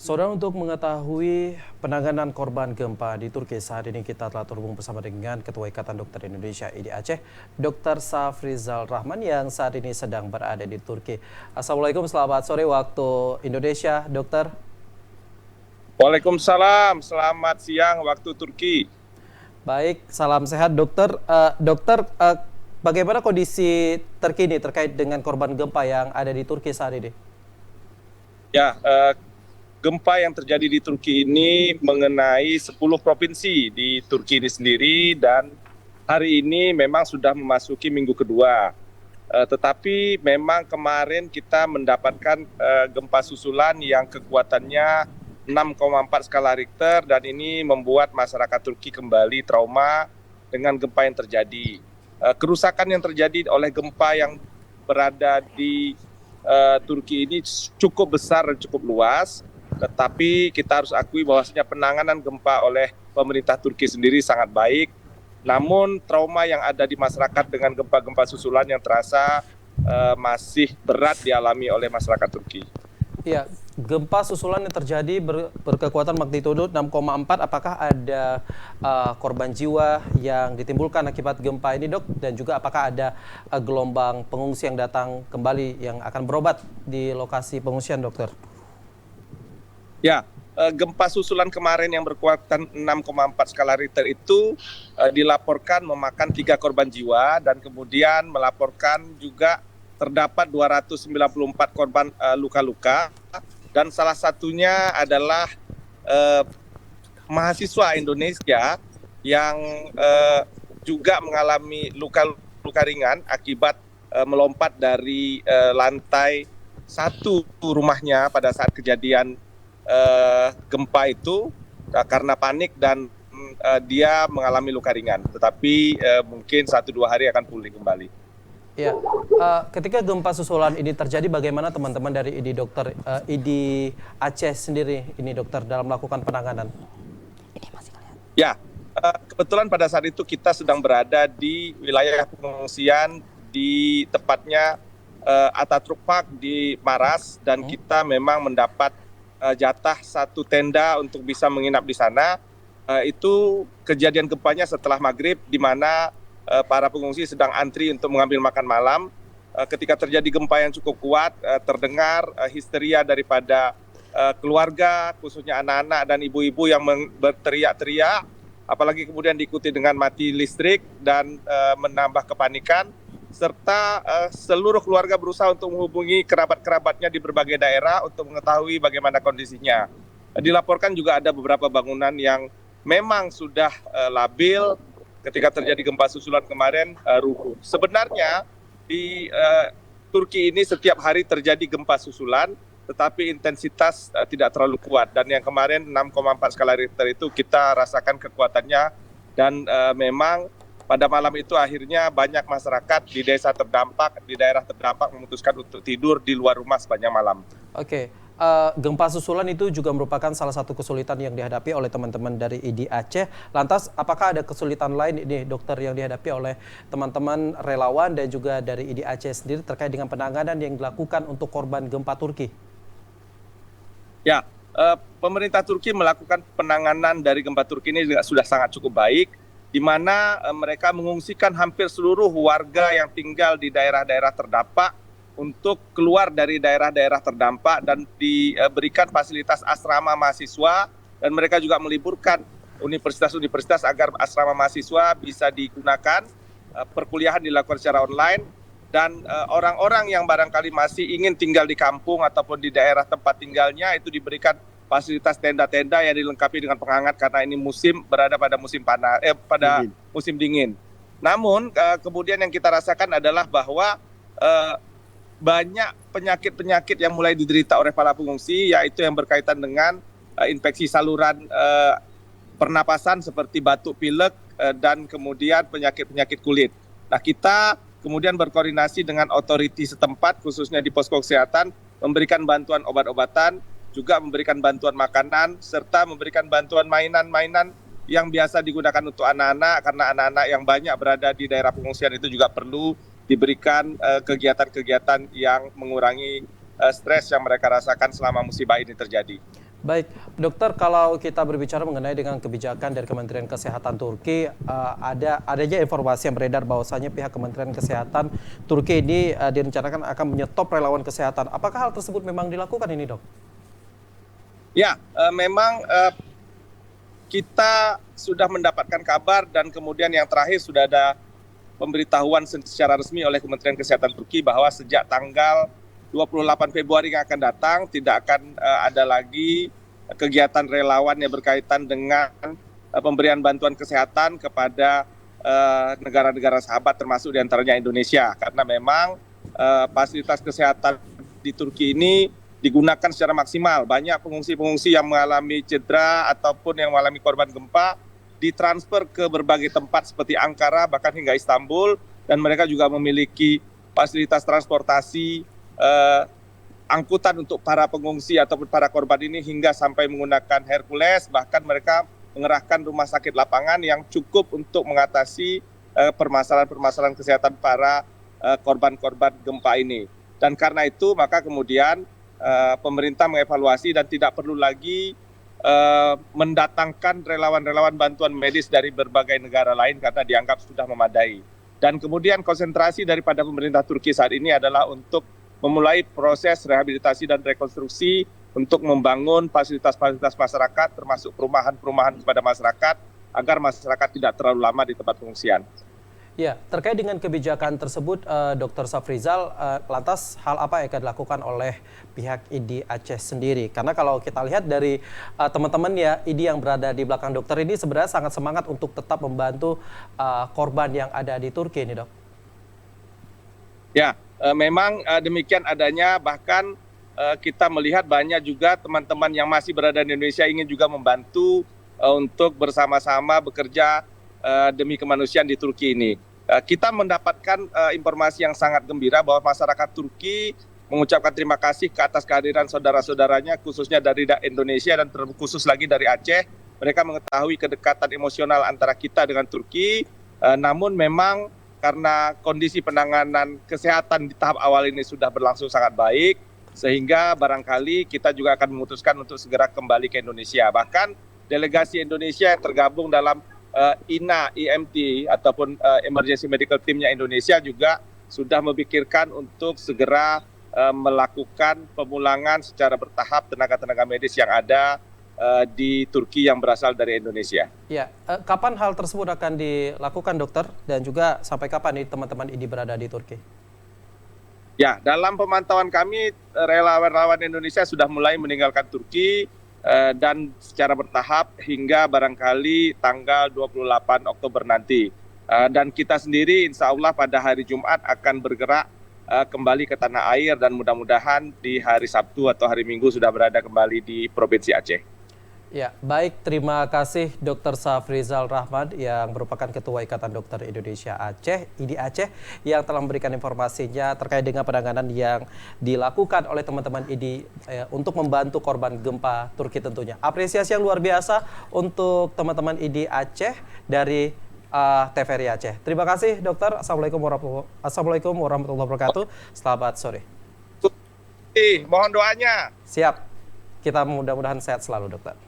Saudara, untuk mengetahui penanganan korban gempa di Turki, saat ini kita telah terhubung bersama dengan Ketua Ikatan Dokter Indonesia IDI Aceh, Dr. Safrizal Rahman yang saat ini sedang berada di Turki. Assalamualaikum, selamat sore waktu Indonesia, dokter. Waalaikumsalam, selamat siang waktu Turki. Baik, salam sehat dokter. Bagaimana kondisi terkini terkait dengan korban gempa yang ada di Turki saat ini? Ya, gempa yang terjadi di Turki ini mengenai 10 provinsi di Turki ini sendiri dan hari ini memang sudah memasuki minggu kedua. Tetapi memang kemarin kita mendapatkan gempa susulan yang kekuatannya 6,4 skala Richter dan ini membuat masyarakat Turki kembali trauma dengan gempa yang terjadi. Kerusakan yang terjadi oleh gempa yang berada di Turki ini cukup besar dan cukup luas, tetapi kita harus akui bahwasanya penanganan gempa oleh pemerintah Turki sendiri sangat baik. Namun trauma yang ada di masyarakat dengan gempa-gempa susulan yang terasa masih berat dialami oleh masyarakat Turki. Ya, gempa susulan yang terjadi berkekuatan magnitudo 6,4, apakah ada korban jiwa yang ditimbulkan akibat gempa ini, dok? Dan juga apakah ada gelombang pengungsi yang datang kembali yang akan berobat di lokasi pengungsian, dokter? Ya, gempa susulan kemarin yang berkekuatan 6,4 skala Richter itu dilaporkan memakan 3 korban jiwa dan kemudian melaporkan juga terdapat 294 korban luka-luka dan salah satunya adalah mahasiswa Indonesia yang juga mengalami luka-luka ringan akibat melompat dari lantai 1 rumahnya pada saat kejadian gempa itu karena panik dan dia mengalami luka ringan. Tetapi mungkin 1-2 hari akan pulih kembali. Ya, ketika gempa susulan ini terjadi, bagaimana teman-teman dari IDI Aceh sendiri ini, dokter, dalam melakukan penanganan? Ya, kebetulan pada saat itu kita sedang berada di wilayah pengungsian di tepatnya Atatürk Park di Maras dan kita memang mendapat jatah 1 tenda untuk bisa menginap di sana. Itu kejadian gempanya setelah maghrib, di mana para pengungsi sedang antri untuk mengambil makan malam. Ketika terjadi gempa yang cukup kuat, terdengar histeria daripada keluarga, khususnya anak-anak dan ibu-ibu yang berteriak-teriak, apalagi kemudian diikuti dengan mati listrik dan menambah kepanikan, serta seluruh keluarga berusaha untuk menghubungi kerabat-kerabatnya di berbagai daerah untuk mengetahui bagaimana kondisinya. Dilaporkan juga ada beberapa bangunan yang memang sudah labil ketika terjadi gempa susulan kemarin rubuh. Sebenarnya di Turki ini setiap hari terjadi gempa susulan, tetapi intensitas tidak terlalu kuat. Dan yang kemarin 6,4 skala Richter itu kita rasakan kekuatannya dan memang pada malam itu akhirnya banyak masyarakat di desa terdampak, di daerah terdampak memutuskan untuk tidur di luar rumah sepanjang malam. Oke. Gempa susulan itu juga merupakan salah satu kesulitan yang dihadapi oleh teman-teman dari IDI Aceh. Lantas, apakah ada kesulitan lain ini, dokter, yang dihadapi oleh teman-teman relawan dan juga dari IDI Aceh sendiri terkait dengan penanganan yang dilakukan untuk korban gempa Turki? Ya, pemerintah Turki melakukan penanganan dari gempa Turki ini sudah sangat cukup baik, di mana mereka mengungsikan hampir seluruh warga yang tinggal di daerah-daerah terdampak untuk keluar dari daerah-daerah terdampak dan diberikan fasilitas asrama mahasiswa, dan mereka juga meliburkan universitas-universitas agar asrama mahasiswa bisa digunakan, perkuliahan dilakukan secara online, dan orang-orang yang barangkali masih ingin tinggal di kampung ataupun di daerah tempat tinggalnya itu diberikan fasilitas tenda-tenda yang dilengkapi dengan penghangat karena ini berada pada musim panas, musim dingin. Namun kemudian yang kita rasakan adalah bahwa banyak penyakit-penyakit yang mulai diderita oleh para pengungsi, yaitu yang berkaitan dengan infeksi saluran pernapasan seperti batuk pilek dan kemudian penyakit-penyakit kulit. Nah, kita kemudian berkoordinasi dengan otoriti setempat, khususnya di posko kesehatan, memberikan bantuan obat-obatan, juga memberikan bantuan makanan, serta memberikan bantuan mainan-mainan yang biasa digunakan untuk anak-anak, karena anak-anak yang banyak berada di daerah pengungsian itu juga perlu diberikan kegiatan-kegiatan yang mengurangi stres yang mereka rasakan selama musibah ini terjadi. Baik, dokter, kalau kita berbicara mengenai dengan kebijakan dari Kementerian Kesehatan Turki, adanya informasi yang beredar bahwasanya pihak Kementerian Kesehatan Turki ini direncanakan akan menyetop relawan kesehatan. Apakah hal tersebut memang dilakukan ini, dok? Ya, memang kita sudah mendapatkan kabar dan kemudian yang terakhir sudah ada pemberitahuan secara resmi oleh Kementerian Kesehatan Turki bahwa sejak tanggal 28 Februari yang akan datang tidak akan ada lagi kegiatan relawan yang berkaitan dengan pemberian bantuan kesehatan kepada negara-negara sahabat termasuk diantaranya Indonesia, karena memang fasilitas kesehatan di Turki ini digunakan secara maksimal. Banyak pengungsi-pengungsi yang mengalami cedera ataupun yang mengalami korban gempa ditransfer ke berbagai tempat seperti Ankara bahkan hingga Istanbul, dan mereka juga memiliki fasilitas transportasi angkutan untuk para pengungsi ataupun para korban ini hingga sampai menggunakan Hercules, bahkan mereka mengerahkan rumah sakit lapangan yang cukup untuk mengatasi permasalahan-permasalahan kesehatan para korban-korban gempa ini. Dan karena itu maka kemudian pemerintah mengevaluasi dan tidak perlu lagi mendatangkan relawan-relawan bantuan medis dari berbagai negara lain karena dianggap sudah memadai. Dan kemudian konsentrasi daripada pemerintah Turki saat ini adalah untuk memulai proses rehabilitasi dan rekonstruksi untuk membangun fasilitas-fasilitas masyarakat termasuk perumahan-perumahan kepada masyarakat agar masyarakat tidak terlalu lama di tempat pengungsian. Ya, terkait dengan kebijakan tersebut, Dr. Safrizal, lantas hal apa yang akan dilakukan oleh pihak ID Aceh sendiri? Karena kalau kita lihat dari teman-teman ya ID yang berada di belakang dokter ini sebenarnya sangat semangat untuk tetap membantu korban yang ada di Turki ini, dok. Ya, memang demikian adanya, bahkan kita melihat banyak juga teman-teman yang masih berada di Indonesia ingin juga membantu untuk bersama-sama bekerja demi kemanusiaan di Turki ini. Kita mendapatkan informasi yang sangat gembira bahwa masyarakat Turki mengucapkan terima kasih ke atas kehadiran saudara-saudaranya khususnya dari Indonesia dan terkhusus lagi dari Aceh. Mereka mengetahui kedekatan emosional antara kita dengan Turki, namun memang karena kondisi penanganan kesehatan di tahap awal ini sudah berlangsung sangat baik, sehingga barangkali kita juga akan memutuskan untuk segera kembali ke Indonesia. Bahkan delegasi Indonesia yang tergabung dalam INA, IMT, ataupun Emergency Medical Team-nya Indonesia juga sudah memikirkan untuk segera melakukan pemulangan secara bertahap tenaga-tenaga medis yang ada di Turki yang berasal dari Indonesia. Ya, kapan hal tersebut akan dilakukan, dokter? Dan juga sampai kapan nih teman-teman ID berada di Turki? Ya, dalam pemantauan kami, relawan-relawan Indonesia sudah mulai meninggalkan Turki dan secara bertahap hingga barangkali tanggal 28 Oktober nanti. Dan kita sendiri insya Allah pada hari Jumat akan bergerak kembali ke tanah air dan mudah-mudahan di hari Sabtu atau hari Minggu sudah berada kembali di Provinsi Aceh. Ya, baik. Terima kasih Dr. Safrizal Rahman yang merupakan Ketua Ikatan Dokter Indonesia Aceh, ID Aceh, yang telah memberikan informasinya terkait dengan penanganan yang dilakukan oleh teman-teman ID untuk membantu korban gempa Turki tentunya. Apresiasi yang luar biasa untuk teman-teman ID Aceh dari TVRI Aceh. Terima kasih, dokter. Assalamualaikum warahmatullahi wabarakatuh. Selamat sore. Mohon doanya. Siap. Kita mudah-mudahan sehat selalu, dokter.